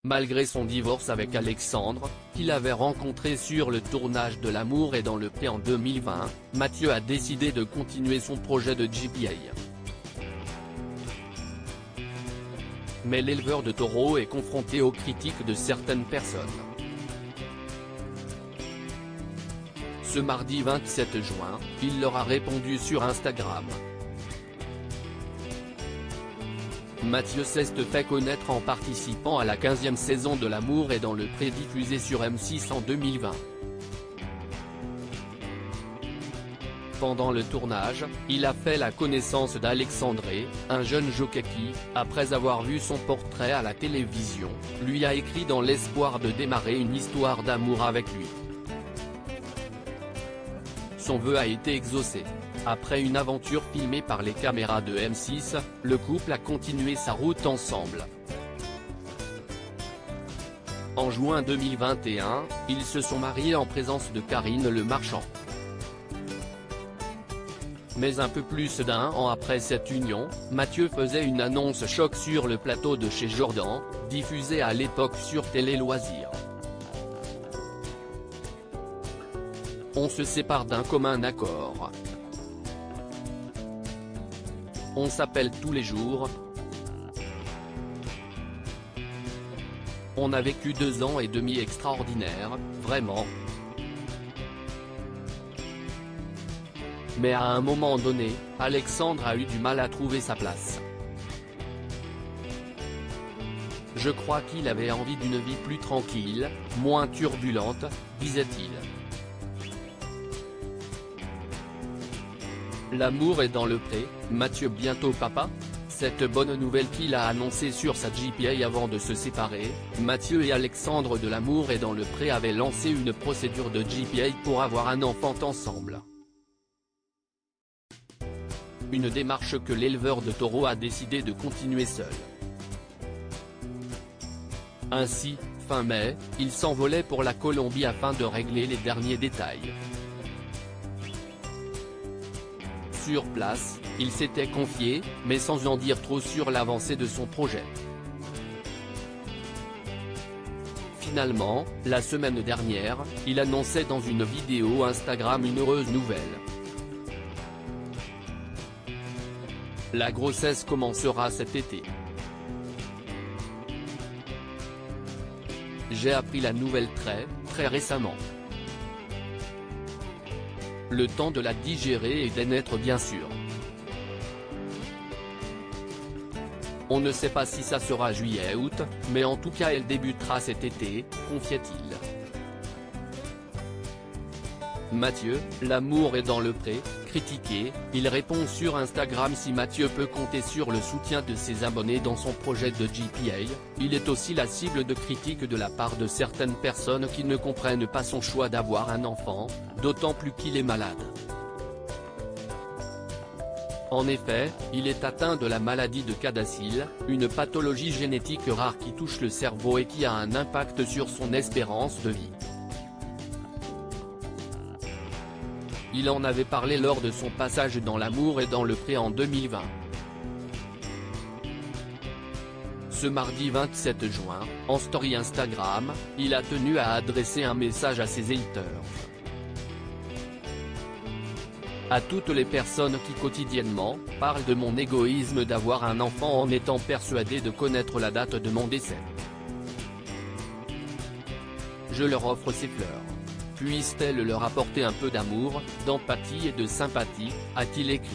Malgré son divorce avec Alexandre, qu'il avait rencontré sur le tournage de L'amour est dans le pré en 2020, Mathieu a décidé de continuer son projet de GPA. Mais l'éleveur de taureaux est confronté aux critiques de certaines personnes. Ce mardi 27 juin, il leur a répondu sur Instagram. Mathieu s'est fait connaître en participant à la 15e saison de L'amour est dans le pré diffusée sur M6 en 2020. Pendant le tournage, il a fait la connaissance d'Alexandre, un jeune jockey qui, après avoir vu son portrait à la télévision, lui a écrit dans l'espoir de démarrer une histoire d'amour avec lui. Son vœu a été exaucé. Après une aventure filmée par les caméras de M6, le couple a continué sa route ensemble. En juin 2021, ils se sont mariés en présence de Karine Le Marchand. Mais un peu plus d'un an après cette union, Mathieu faisait une annonce choc sur le plateau de Chez Jordan, diffusé à l'époque sur Télé Loisirs. On se sépare d'un commun accord. On s'appelle tous les jours. On a vécu 2 ans et demi extraordinaires, vraiment. Mais à un moment donné, Alexandre a eu du mal à trouver sa place. Je crois qu'il avait envie d'une vie plus tranquille, moins turbulente, disait-il. L'amour est dans le pré, Mathieu bientôt papa? Cette bonne nouvelle qu'il a annoncée sur sa GPA avant de se séparer, Mathieu et Alexandre de L'amour est dans le pré avaient lancé une procédure de GPA pour avoir un enfant ensemble. Une démarche que l'éleveur de taureaux a décidé de continuer seul. Ainsi, fin mai, il s'envolait pour la Colombie afin de régler les derniers détails. Sur place, il s'était confié, mais sans en dire trop sur l'avancée de son projet. Finalement, la semaine dernière, il annonçait dans une vidéo Instagram une heureuse nouvelle. La grossesse commencera cet été. J'ai appris la nouvelle très récemment. Le temps de la digérer et d'en être bien sûr. On ne sait pas si ça sera juillet-août, mais en tout cas elle débutera cet été, confiait-il. Mathieu, l'amour est dans le pré, critiqué, il répond sur Instagram si Mathieu peut compter sur le soutien de ses abonnés dans son projet de GPA, il est aussi la cible de critiques de la part de certaines personnes qui ne comprennent pas son choix d'avoir un enfant, d'autant plus qu'il est malade. En effet, il est atteint de la maladie de Cadacil, une pathologie génétique rare qui touche le cerveau et qui a un impact sur son espérance de vie. Il en avait parlé lors de son passage dans L'amour est dans le pré en 2020. Ce mardi 27 juin, en story Instagram, il a tenu à adresser un message à ses haters. À toutes les personnes qui quotidiennement parlent de mon égoïsme d'avoir un enfant en étant persuadé de connaître la date de mon décès. Je leur offre ces fleurs. Puissent-elles leur apporter un peu d'amour, d'empathie et de sympathie, a-t-il écrit.